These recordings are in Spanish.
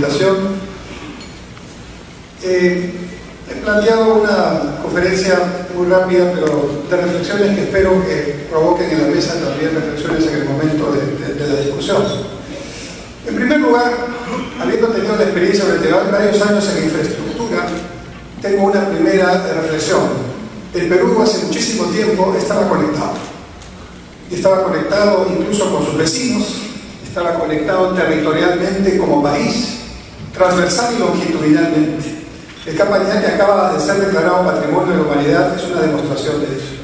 invitación. He planteado una conferencia muy rápida, pero de reflexiones que espero que provoquen en la mesa también reflexiones en el momento de la discusión. En primer lugar, habiendo tenido la experiencia durante varios años en infraestructura, tengo una primera reflexión. El Perú hace muchísimo tiempo estaba conectado. Y estaba conectado incluso con sus vecinos, estaba conectado territorialmente como país, transversal y longitudinalmente. El Capañán, que acaba de ser declarado Patrimonio de la Humanidad, es una demostración de eso.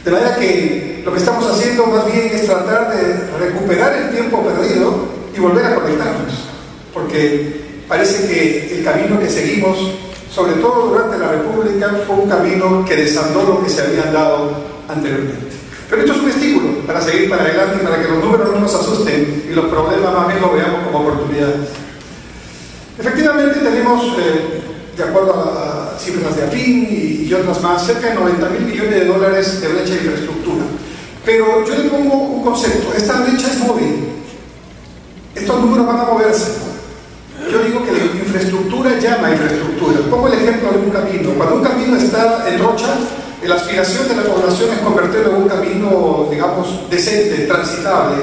De manera que lo que estamos haciendo más bien es tratar de recuperar el tiempo perdido y volver a conectarnos, porque parece que el camino que seguimos, sobre todo durante la República, fue un camino que desandó lo que se había dado anteriormente. Pero esto es un estímulo para seguir para adelante y para que los números no nos asusten y los problemas más bien los veamos como oportunidades. Efectivamente tenemos, de acuerdo a cifras de AFIN y otras más, cerca de 90.000 millones de dólares de brecha de infraestructura. Pero yo le pongo un concepto: esta brecha es móvil. Estos números van a moverse. Yo digo que la infraestructura llama a infraestructura. Pongo el ejemplo de un camino. Cuando un camino está en trocha, la aspiración de la población es convertirlo en un camino, digamos, decente, transitable,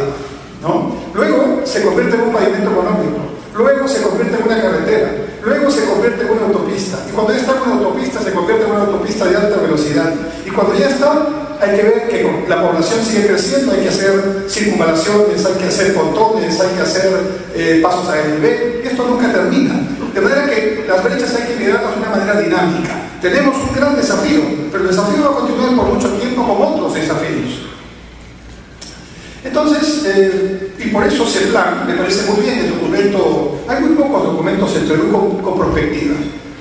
¿no? Luego se convierte en un pavimento económico. Luego se convierte en una carretera. Luego se convierte en una autopista. Y cuando ya está en una autopista, se convierte en una autopista de alta velocidad. Y cuando ya está, hay que ver que la población sigue creciendo, hay que hacer circunvalaciones, hay que hacer pontones, hay que hacer pasos a desnivel, y esto nunca termina. De manera que las brechas hay que mirarlas de una manera dinámica. Tenemos un gran desafío, pero el desafío va a continuar por mucho tiempo como otros desafíos. Entonces, y por eso CEPLAN me parece muy bien el documento. Hay muy pocos documentos en Perú con perspectiva.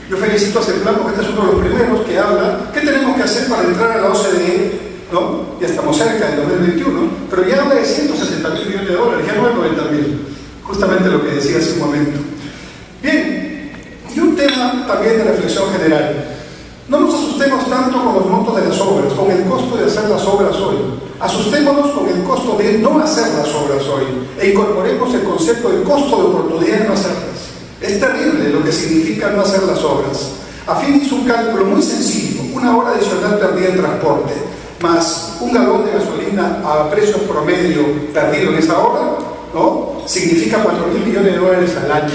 Yo felicito a CEPLAN porque este es uno de los primeros que habla qué tenemos que hacer para entrar a la OCDE, ¿no? Ya estamos cerca del 2021, pero ya habla de 160.000 millones de dólares, ya no de 90.000, justamente lo que decía hace un momento. Bien, y un tema también de reflexión general. No nos asustemos tanto con los montos de las obras, con el costo de hacer las obras hoy. Asustémonos con el costo de no hacer las obras hoy e incorporemos el concepto del costo de oportunidad de no hacerlas. Es terrible lo que significa no hacer las obras. AFIN hizo un cálculo muy sencillo: una hora adicional perdida en transporte, más un galón de gasolina a precios promedio perdido en esa hora, ¿no? Significa 4.000 millones de dólares al año.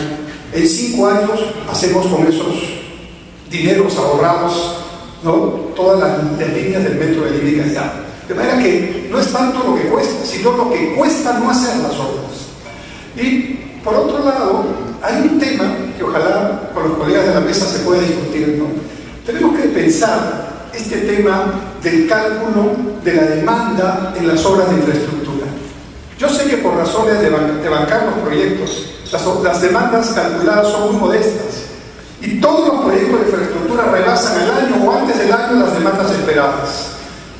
En 5 años hacemos con esos dineros ahorrados, ¿no?, todas las líneas del metro de Lima y Callao. De manera que no es tanto lo que cuesta, sino lo que cuesta no hacer las obras. Y por otro lado, hay un tema que ojalá con los colegas de la mesa se pueda discutir, ¿no? Tenemos que pensar este tema del cálculo de la demanda en las obras de infraestructura. Yo sé que por razones de bancar los proyectos, las demandas calculadas son muy modestas y todos los proyectos de infraestructura rebasan al año o antes del año las demandas esperadas.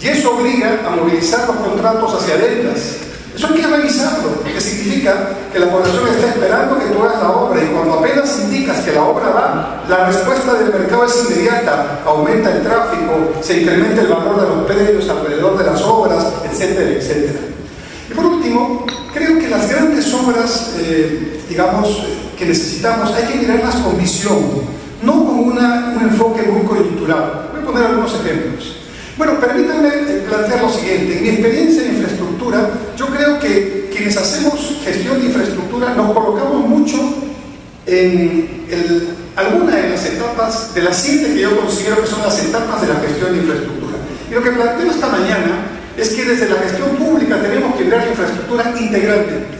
Y eso obliga a movilizar los contratos hacia adentras. Eso hay que revisarlo, que significa que la población está esperando que tú hagas la obra y cuando apenas indicas que la obra va, la respuesta del mercado es inmediata: aumenta el tráfico, se incrementa el valor de los predios alrededor de las obras, etcétera, etcétera. Y por último, creo que las grandes obras, que necesitamos, hay que mirarlas con visión, no con un enfoque muy coyuntural. Voy a poner algunos ejemplos. Bueno, permítanme plantear lo siguiente. En mi experiencia en infraestructura, yo creo que quienes hacemos gestión de infraestructura nos colocamos mucho en alguna de las etapas, de las 7 que yo considero que son las etapas de la gestión de infraestructura. Y lo que planteo esta mañana es que desde la gestión pública tenemos que ver la infraestructura integralmente.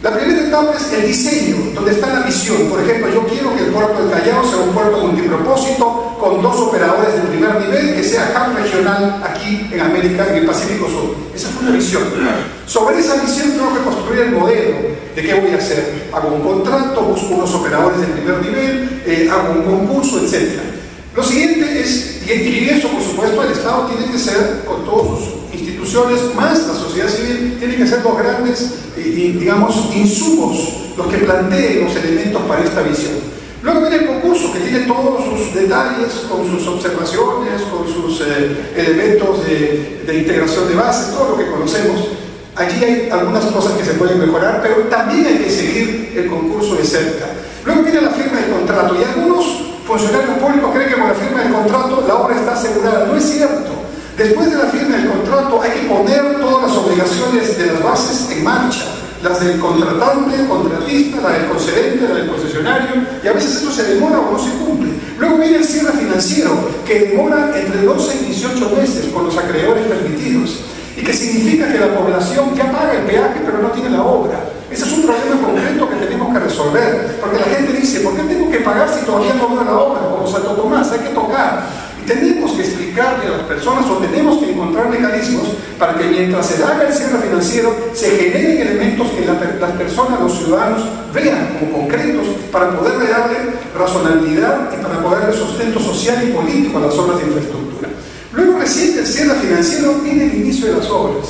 La primera etapa es el diseño, donde está la visión. Por ejemplo, yo quiero que el puerto del Callao sea un puerto multipropósito con 2 operadores de primer nivel, que sea hub regional aquí en América, en el Pacífico Sur. Esa es una visión. Sobre esa visión tengo que construir el modelo de qué voy a hacer. Hago un contrato, busco unos operadores de primer nivel, hago un concurso, etc. Lo siguiente es, y eso por supuesto el Estado tiene que ser, con todas sus instituciones, más la sociedad civil, tiene que ser los grandes, insumos, los que planteen los elementos para esta visión. Luego viene el concurso, que tiene todos sus detalles, con sus observaciones, con sus elementos de integración de bases, todo lo que conocemos. Allí hay algunas cosas que se pueden mejorar, pero también hay que seguir el concurso de cerca. Luego viene la firma del contrato, y algunos funcionarios públicos creen que con la firma del contrato la obra está asegurada. No es cierto. Después de la firma del contrato hay que poner todas las obligaciones de las bases en marcha, las del contratante, contratista, la del concedente, la del concesionario, y a veces eso se demora o no se cumple. Luego viene el cierre financiero, que demora entre 12 y 18 meses con los acreedores permitidos, y que significa que la población ya paga el peaje pero no tiene la obra. Ese es un problema concreto que tenemos que resolver, porque la gente dice, ¿por qué tengo que pagar si todavía no veo la obra? Como Santo Tomás, hay que tocar. Tenemos que explicarle a las personas, o tenemos que encontrar mecanismos para que mientras se haga el cierre financiero se generen elementos que las personas, los ciudadanos vean como concretos, para poder darle razonabilidad y para poder darle sustento social y político a las obras de infraestructura. Luego, recién del cierre financiero viene el inicio de las obras,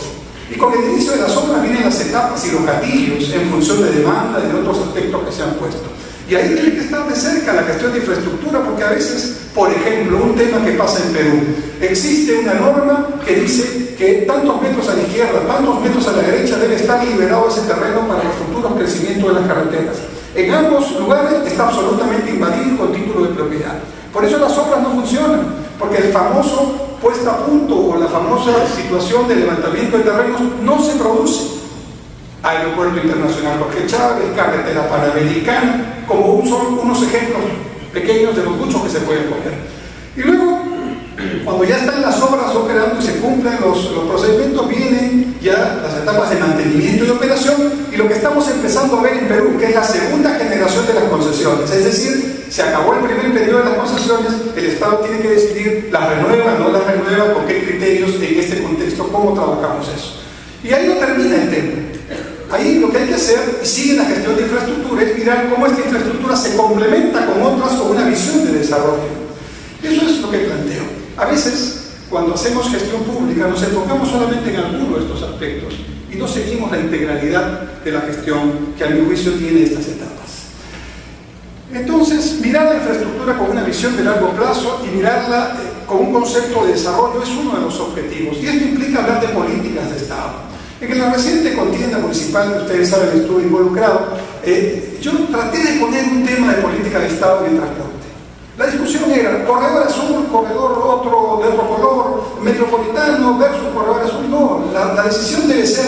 y con el inicio de las obras vienen las etapas y los gatillos en función de demanda y de otros aspectos que se han puesto. Y ahí tiene que estar de cerca la gestión de infraestructura, porque a veces, por ejemplo, un tema que pasa en Perú, existe una norma que dice que tantos metros a la izquierda, tantos metros a la derecha debe estar liberado ese terreno para el futuro crecimiento de las carreteras. En ambos lugares está absolutamente invadido con título de propiedad. Por eso las obras no funcionan, porque el famoso puesta a punto o la famosa situación de levantamiento de terrenos no se produce. Aeropuerto Internacional Jorge Chávez, carretera Panamericana, como son unos ejemplos pequeños de los muchos que se pueden poner. Y luego, cuando ya están las obras operando y se cumplen los procedimientos, vienen ya las etapas de mantenimiento y operación, y lo que estamos empezando a ver en Perú, que es la segunda generación de las concesiones. Es decir, se acabó el primer periodo de las concesiones, el Estado tiene que decidir la renueva, no la renueva, con qué criterios, en este contexto, cómo trabajamos eso. Y ahí no termina el tema. Ahí lo que hay que hacer, y sigue la gestión de infraestructura, es mirar cómo esta infraestructura se complementa con otras, con una visión de desarrollo. Eso es lo que planteo. A veces, cuando hacemos gestión pública, nos enfocamos solamente en alguno de estos aspectos y no seguimos la integralidad de la gestión que, a mi juicio, tiene estas etapas. Entonces, mirar la infraestructura con una visión de largo plazo y mirarla con un concepto de desarrollo es uno de los objetivos. Y esto implica hablar de políticas de Estado. En la reciente contienda municipal, que ustedes saben, estuve involucrado, yo traté de poner un tema de política de Estado en el transporte. La discusión era corredor azul, corredor otro de otro color, metropolitano versus corredor azul. No, la decisión debe ser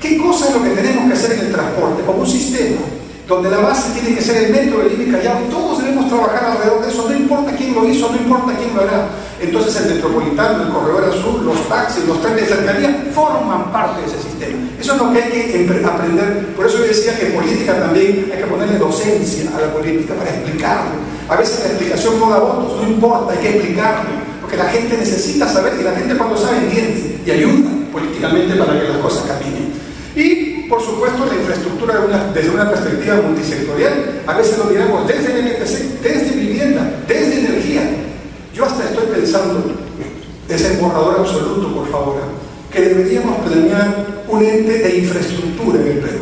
qué cosa es lo que tenemos que hacer en el transporte, como un sistema, donde la base tiene que ser el metro de Lima y Callao, y todos debemos trabajar alrededor de eso, no importa quién lo hizo, no importa quién lo hará. Entonces el metropolitano, el corredor azul, los taxis, los trenes de cercanía forman parte de ese sistema. Eso es lo que hay que aprender. Por eso yo decía que en política también hay que ponerle docencia a la política para explicarlo. A veces la explicación no da votos, no importa, hay que explicarlo, porque la gente necesita saber, y la gente cuando sabe entiende y ayuda políticamente para que las cosas caminen. Y, por supuesto, la infraestructura desde una perspectiva multisectorial. A veces lo miramos desde el NTC, desde vivienda, desde energía. Yo hasta estoy pensando, ese borrador absoluto, por favor, que deberíamos planear un ente de infraestructura en el Perú.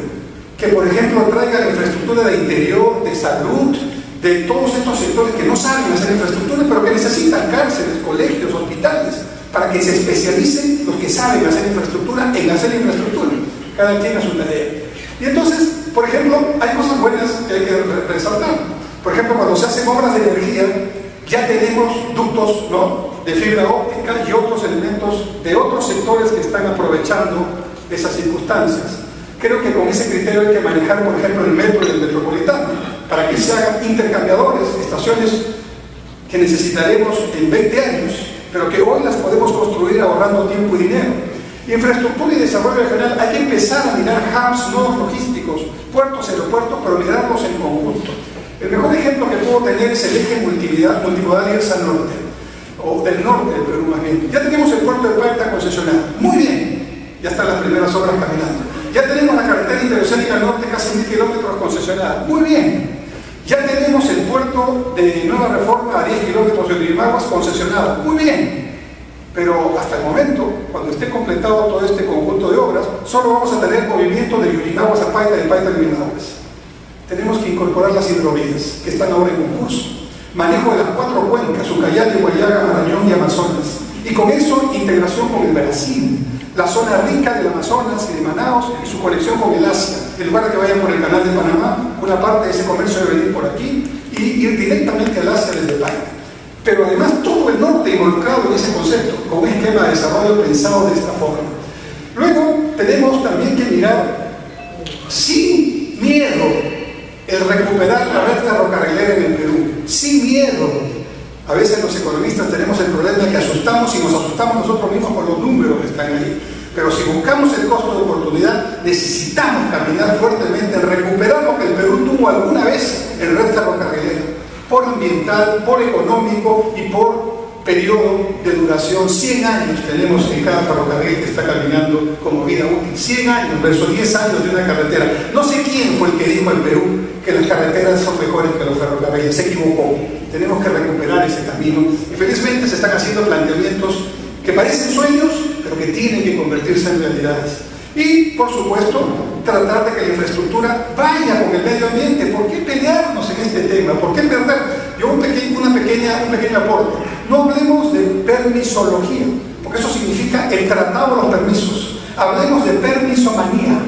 Que, por ejemplo, traiga la infraestructura de interior, de salud, de todos estos sectores que no saben hacer infraestructura, pero que necesitan cárceles, colegios, hospitales, para que se especialicen los que saben hacer infraestructura en hacer infraestructura. Cada quien a su tarea. Y entonces, por ejemplo, hay cosas buenas que hay que resaltar. Por ejemplo, cuando se hacen obras de energía, ya tenemos ductos, ¿no?, de fibra óptica y otros elementos de otros sectores que están aprovechando esas circunstancias. Creo que con ese criterio hay que manejar, por ejemplo, el metro y el metropolitano, para que se hagan intercambiadores, estaciones que necesitaremos en 20 años, pero que hoy las podemos construir ahorrando tiempo y dinero. Infraestructura y desarrollo regional, hay que empezar a mirar hubs no logísticos, puertos, aeropuertos, pero mirarlos en conjunto. El mejor ejemplo que puedo tener es el eje multimodal Irsa Norte, o del norte del Perú más bien. Ya tenemos el puerto de Paita concesionado, muy bien, ya están las primeras obras caminando. Ya tenemos la carretera interoceánica norte, casi 1000 kilómetros concesionada, muy bien. Ya tenemos el puerto de Nueva Reforma a 10 kilómetros de Yurimaguas concesionado, muy bien. Pero hasta el momento, cuando esté completado todo este conjunto de obras, solo vamos a tener movimiento de Yurimaguas a Paita y de Paita a Yurimaguas. Tenemos que incorporar las hidrovías, que están ahora en concurso. Manejo de las 4 cuencas, Ucayali, Guayaga, Marañón y Amazonas. Y con eso, integración con el Brasil, la zona rica del Amazonas y de Manaos y su conexión con el Asia. En lugar de que vayan por el canal de Panamá, una parte de ese comercio debe venir por aquí y ir directamente al Asia desde España. Pero además todo el norte involucrado en ese concepto, con un esquema de desarrollo pensado de esta forma. Luego tenemos también que mirar sin miedo el recuperar la red ferrocarrilera en el Perú, sin miedo. A veces los economistas tenemos el problema de que asustamos y nos asustamos nosotros mismos con los números que están ahí. Pero si buscamos el costo de oportunidad, necesitamos caminar fuertemente en recuperar lo que el Perú tuvo alguna vez en red ferrocarrilera, por ambiental, por económico y por periodo de duración. 100 años tenemos en cada ferrocarril que está caminando como vida útil. 100 años versus 10 años de una carretera. No sé quién fue el que dijo en Perú que las carreteras son mejores que los ferrocarriles. Se equivocó. Tenemos que recuperar ese camino. Y felizmente se están haciendo planteamientos que parecen sueños, pero que tienen que convertirse en realidades. Y, por supuesto, tratar de que la infraestructura vaya con el medio ambiente. ¿Por qué pelearnos en este tema? ¿Por qué perder? Yo un pequeño aporte. No hablemos de permisología, porque eso significa el tratado de los permisos. Hablemos de permisomanía,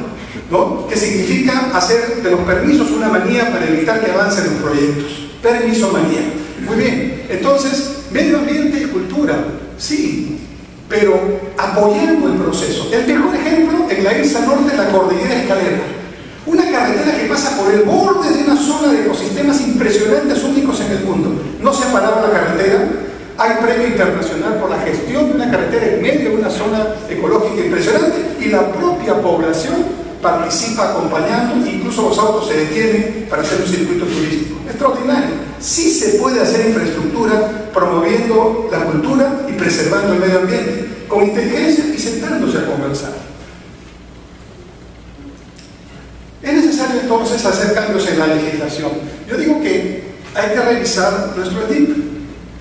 ¿no? Que significa hacer de los permisos una manía para evitar que avancen los proyectos. Permisomanía. Muy bien. Entonces, medio ambiente y cultura, sí, pero apoyando el proceso. El mejor ejemplo, en la isla norte, la cordillera Escalera. Una carretera que pasa por el borde de una zona de ecosistemas impresionantes, únicos en el mundo. No se ha parado la carretera. Hay premio internacional por la gestión de una carretera en medio de una zona ecológica impresionante y la propia población participa acompañando, incluso los autos se detienen para hacer un circuito turístico. Extraordinario. Sí se puede hacer infraestructura promoviendo la cultura y preservando el medio ambiente, con inteligencia y sentándose a conversar. Es necesario entonces hacer cambios en la legislación. Yo digo que hay que revisar nuestro SNIP.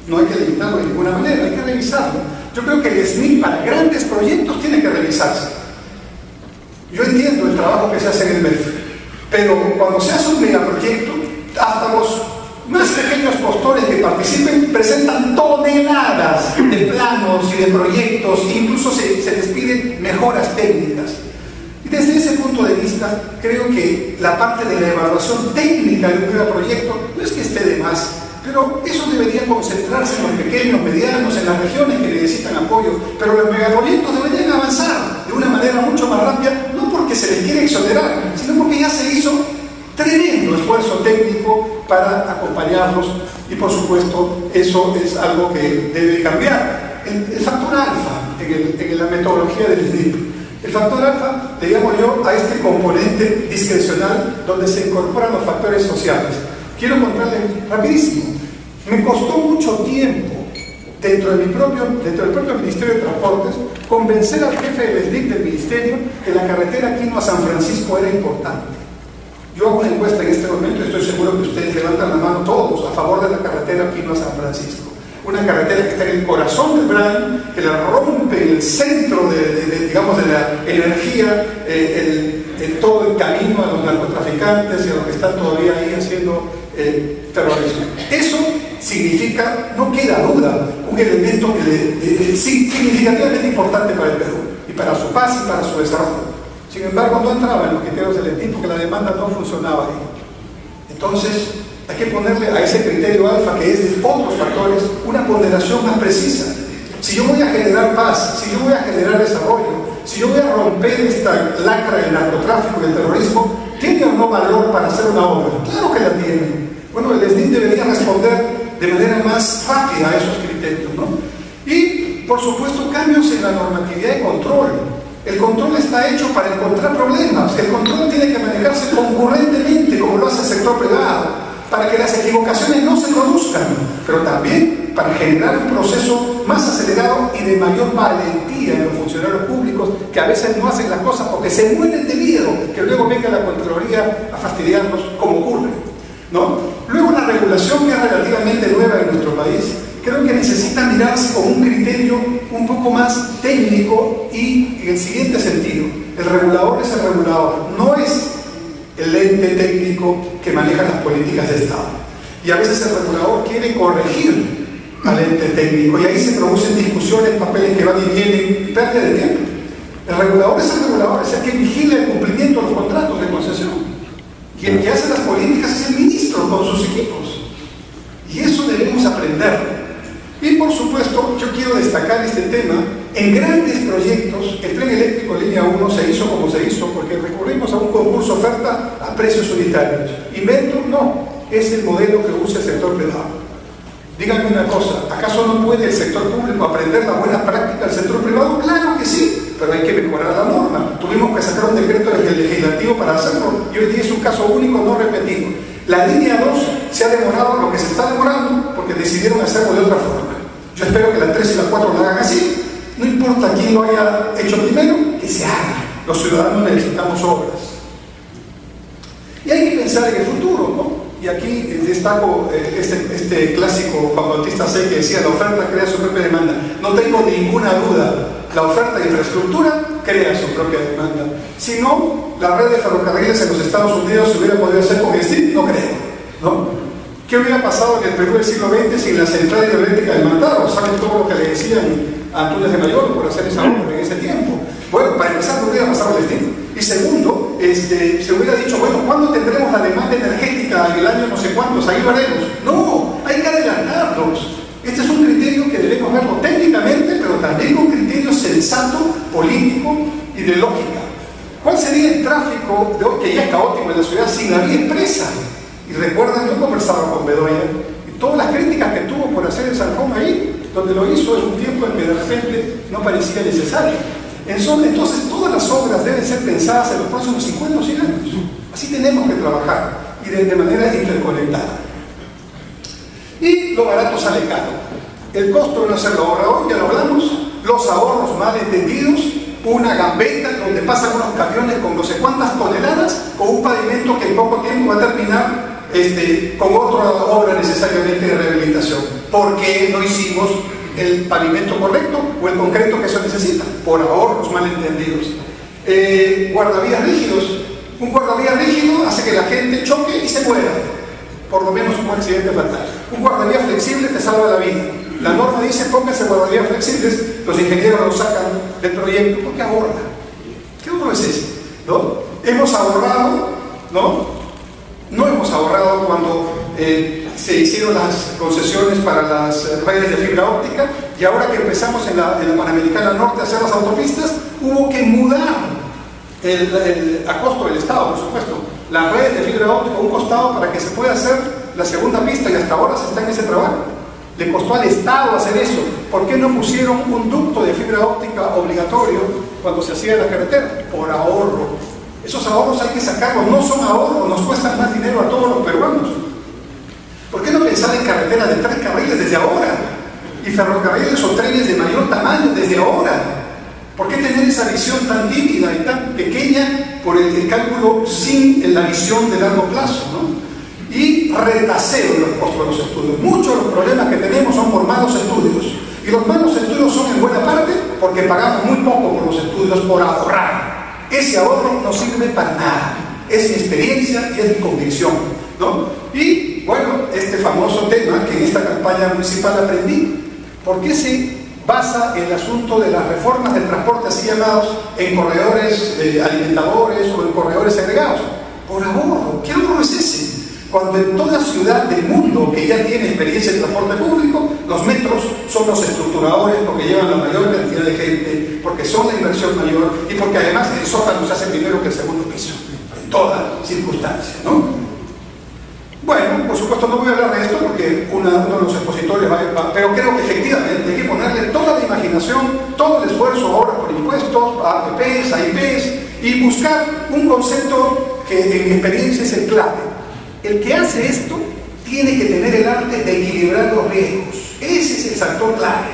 No hay que eliminarlo de ninguna manera, hay que revisarlo. Yo creo que el SNIP para grandes proyectos tiene que revisarse. Yo entiendo el trabajo que se hace en el MEF, pero cuando se hace un megaproyecto, hasta los más pequeños postores que participen presentan toneladas de planos y de proyectos, e incluso se les piden mejoras técnicas. Y desde ese punto de vista, creo que la parte de la evaluación técnica de un megaproyecto no es que esté de más, pero eso debería concentrarse en los pequeños, medianos, en las regiones que necesitan apoyo. Pero los megaproyectos deberían avanzar de una manera mucho más rápida, no porque se les quiere exonerar, sino porque ya se hizo tremendo esfuerzo técnico para acompañarlos y, por supuesto, eso es algo que debe cambiar. El factor alfa en la metodología del SNIP. El factor alfa, le llamo yo a este componente discrecional donde se incorporan los factores sociales. Quiero contarles rapidísimo. Me costó mucho tiempo dentro del propio Ministerio de Transportes convencer al jefe del SNIP del Ministerio que la carretera Quino a San Francisco era importante. Yo hago una encuesta en este momento y estoy seguro que ustedes levantan la mano todos a favor de la carretera Quino a San Francisco. Una carretera que está en el corazón del Brain, que la rompe en el centro de la energía, en todo el camino a los narcotraficantes y a los que están todavía ahí haciendo terrorismo. Eso significa, no queda duda, un elemento significativamente importante para el Perú y para su paz y para su desarrollo. Sin embargo, no entraba en los criterios del SNIP porque la demanda no funcionaba ahí. Entonces, hay que ponerle a ese criterio alfa, que es de otros factores, una ponderación más precisa. Si yo voy a generar paz, si yo voy a generar desarrollo, si yo voy a romper esta lacra del narcotráfico y del terrorismo, ¿tiene o no valor para hacer una obra? Claro que la tiene. Bueno, el SNIP debería responder de manera más rápida a esos criterios, ¿no? Y, por supuesto, cambios en la normatividad de control. El control está hecho para encontrar problemas. El control tiene que manejarse concurrentemente, como lo hace el sector privado, para que las equivocaciones no se produzcan, pero también para generar un proceso más acelerado y de mayor valentía en los funcionarios públicos, que a veces no hacen las cosas porque se mueren de miedo que luego venga la Contraloría a fastidiarnos, como ocurre, ¿no? Luego, la regulación, que es relativamente nueva en nuestro país, creo que necesita mirarse con un criterio un poco más técnico y en el siguiente sentido: el regulador es el regulador, no es el ente técnico que maneja las políticas de Estado. Y a veces el regulador quiere corregir al ente técnico, y ahí se producen discusiones, papeles que van y vienen, y pérdida de tiempo. El regulador es el que vigila el cumplimiento de los contratos de concesión, y el que hace las políticas es el ministro con sus equipos, y eso debemos aprender. Y por supuesto, yo quiero destacar este tema. En grandes proyectos, el tren eléctrico línea 1 se hizo como se hizo porque recurrimos a un concurso oferta a precios unitarios. Invento, no, es el modelo que usa el sector privado. Díganme una cosa, ¿acaso no puede el sector público aprender la buena práctica del sector privado? Claro que sí, pero hay que mejorar la norma. Tuvimos que sacar un decreto legislativo para hacerlo, y hoy día es un caso único no repetido. La línea 2 se ha demorado lo que se está demorando porque decidieron hacerlo de otra forma. Yo espero que la 3 y la 4 lo hagan así. No importa quién lo haya hecho primero, que se haga. Los ciudadanos necesitamos obras. Y hay que pensar en el futuro, ¿no? Y aquí destaco este clásico Juan Bautista C. que decía: la oferta crea su propia demanda. No tengo ninguna duda, la oferta de infraestructura crea su propia demanda. Si no, la red de ferrocarriles en los Estados Unidos se hubiera podido hacer con Steel, no creo, ¿no? ¿Qué hubiera pasado en el Perú del siglo XX sin la central hidroeléctrica de Mantaro? ¿Saben todo lo que le decían a Antunes de Mayor por hacer esa obra en ese tiempo? Bueno, para empezar, no hubiera pasado el destino. Y segundo, se hubiera dicho, bueno, ¿cuándo tendremos la demanda energética en el año no sé cuántos? Ahí lo haremos. No, hay que adelantarlos. Este es un criterio que debemos verlo técnicamente, pero también un criterio sensato, político y de lógica. ¿Cuál sería el tráfico de hoy, que ya es caótico en la ciudad, sin la vía expresa? Y recuerdan, yo conversaba con Bedoya y todas las críticas que tuvo por hacer el Salcón ahí, donde lo hizo en un tiempo en que de repente no parecía necesario. Entonces todas las obras deben ser pensadas en los próximos 50 o 100 años. Así tenemos que trabajar, y de manera interconectada. Y lo barato sale caro. El costo de no hacer la obra hoy, ya lo hablamos, los ahorros mal entendidos, una gambeta donde pasan unos camiones con no sé cuántas toneladas, con un pavimento que en poco tiempo va a terminar con otra obra necesariamente de rehabilitación. ¿Por qué no hicimos el pavimento correcto o el concreto que eso necesita? Por ahorros mal entendidos. Guardavías rígidos. Un guardavías rígido hace que la gente choque y se muera, por lo menos un accidente fatal. Un guardavías flexible te salva la vida. La norma dice: pónganse guardavías flexibles. Los ingenieros lo sacan del proyecto porque ahorra. ¿Qué ahorro es ese? ¿No? Hemos ahorrado, ¿no? No hemos ahorrado cuando se hicieron las concesiones para las redes de fibra óptica, y ahora que empezamos en la Panamericana Norte a hacer las autopistas, hubo que mudar a costo del Estado, por supuesto, las redes de fibra óptica a un costado para que se pueda hacer la segunda pista, y hasta ahora se está en ese trabajo. Le costó al Estado hacer eso. ¿Por qué no pusieron un ducto de fibra óptica obligatorio cuando se hacía la carretera? Por ahorro. Esos ahorros hay que sacarlos, no son ahorros, nos cuestan más dinero a todos los peruanos. ¿Por qué no pensar en carreteras de 3 carriles desde ahora? Y ferrocarriles o trenes de mayor tamaño desde ahora. ¿Por qué tener esa visión tan tímida y tan pequeña por el cálculo sin la visión de largo plazo, ¿no? Y retaseo de los costos de los estudios. Muchos de los problemas que tenemos son por malos estudios. Y los malos estudios son en buena parte porque pagamos muy poco por los estudios, por ahorrar. Ese ahorro no sirve para nada. Es mi experiencia y es mi convicción, ¿no? Y bueno, este famoso tema que en esta campaña municipal aprendí, ¿por qué se basa el asunto de las reformas del transporte así llamados en corredores alimentadores o en corredores segregados? Por ahorro. ¿Qué ahorro es ese? Cuando en toda ciudad del mundo que ya tiene experiencia en transporte público, los metros son los estructuradores porque llevan la mayor cantidad de gente, porque son la inversión mayor y porque además el sótano se hace primero que el segundo piso, en toda circunstancia, ¿no? Bueno, por supuesto no voy a hablar de esto porque uno de los expositores va, pero creo que efectivamente hay que ponerle toda la imaginación, todo el esfuerzo ahora por impuestos, APPs, AIPs, y buscar un concepto que en mi experiencia es el clave. El que hace esto tiene que tener el arte de equilibrar los riesgos. Ese es el factor clave.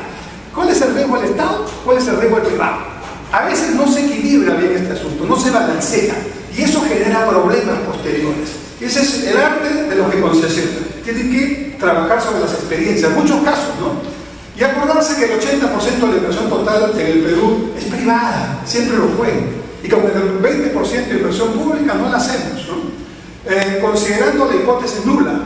¿Cuál es el riesgo del Estado? ¿Cuál es el riesgo del privado? A veces no se equilibra bien este asunto, no se balancea, y eso genera problemas posteriores. Ese es el arte de los que concesionan. Tienen que trabajar sobre las experiencias, en muchos casos, ¿no? Y acordarse que el 80% de la inversión total en el Perú es privada, siempre lo fue. Y con el 20% de inversión pública no la hacemos, ¿no? Considerando la hipótesis nula,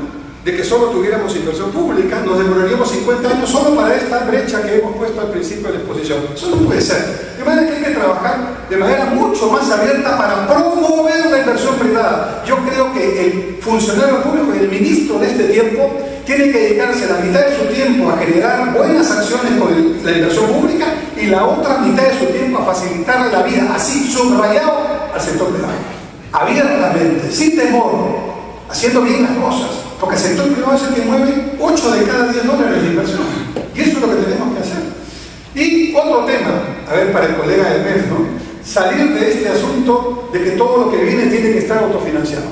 de que solo tuviéramos inversión pública, nos demoraríamos 50 años solo para esta brecha que hemos puesto al principio de la exposición. Eso no puede ser. De manera que hay que trabajar de manera mucho más abierta para promover la inversión privada. Yo creo que el funcionario público y el ministro de este tiempo tiene que dedicarse la mitad de su tiempo a generar buenas acciones con la inversión pública y la otra mitad de su tiempo a facilitarle la vida, así subrayado, al sector privado. Abiertamente, sin temor, haciendo bien las cosas. Porque el sector privado es el que mueve 8 de cada 10 dólares de inversión. Y eso es lo que tenemos que hacer. Y otro tema, a ver, para el colega del MEF, ¿no? Salir de este asunto de que todo lo que viene tiene que estar autofinanciado.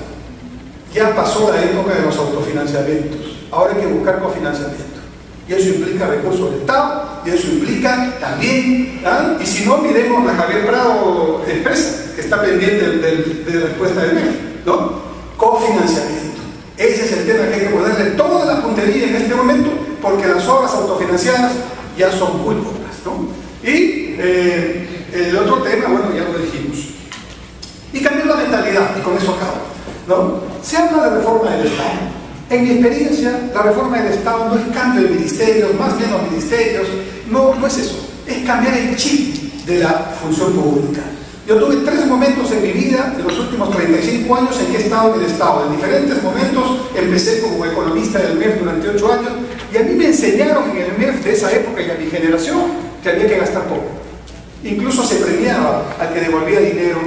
Ya pasó la época de los autofinanciamientos. Ahora hay que buscar cofinanciamiento. Y eso implica recursos del Estado, y eso implica también, y si no, miremos la Javier Prado Expresa, que está pendiente de respuesta del MEF, ¿no? Cofinanciamiento. Ese es el tema que hay que ponerle toda la puntería en este momento, porque las obras autofinanciadas ya son muy pocas, ¿no? Y el otro tema, bueno, ya lo dijimos. Y cambiar la mentalidad, y con eso acabo, ¿no? Se habla de reforma del Estado. En mi experiencia, la reforma del Estado no es cambio de ministerios, más bien los ministerios, no es eso, es cambiar el chip de la función pública. Yo tuve 3 momentos en mi vida, en los últimos 35 años, en que he estado en el Estado. En diferentes momentos, empecé como economista del MEF durante 8 años, y a mí me enseñaron en el MEF de esa época y a mi generación que había que gastar poco. Incluso se premiaba al que devolvía dinero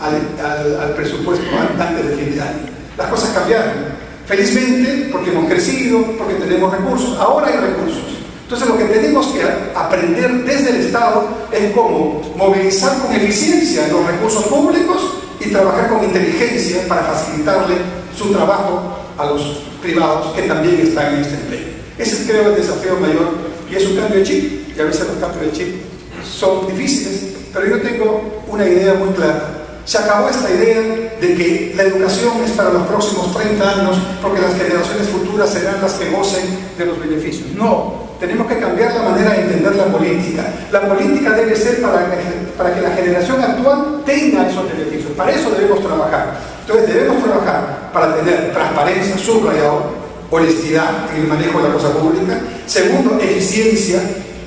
al presupuesto antes de fin de año. Las cosas cambiaron. Felizmente, porque hemos crecido, porque tenemos recursos. Ahora hay recursos. Entonces lo que tenemos que aprender desde el Estado es cómo movilizar con eficiencia los recursos públicos y trabajar con inteligencia para facilitarle su trabajo a los privados que también están en este empleo. Ese es, creo, el desafío mayor, y es un cambio de chip, y a veces los cambios de chip son difíciles, pero yo tengo una idea muy clara. Se acabó esta idea de que la educación es para los próximos 30 años porque las generaciones futuras serán las que gocen de los beneficios. No, tenemos que cambiar la manera de entender la política. La política debe ser para que la generación actual tenga esos beneficios. Para eso debemos trabajar. Entonces debemos trabajar para tener transparencia, subrayado, honestidad en el manejo de la cosa pública. Segundo, eficiencia,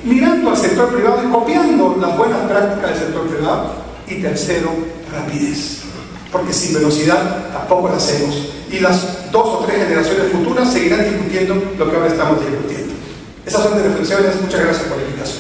mirando al sector privado y copiando las buenas prácticas del sector privado. Y tercero, rapidez, porque sin velocidad tampoco la hacemos, y las 2 o 3 generaciones futuras seguirán discutiendo lo que ahora estamos discutiendo. Esas son mis reflexiones. Muchas gracias por la invitación.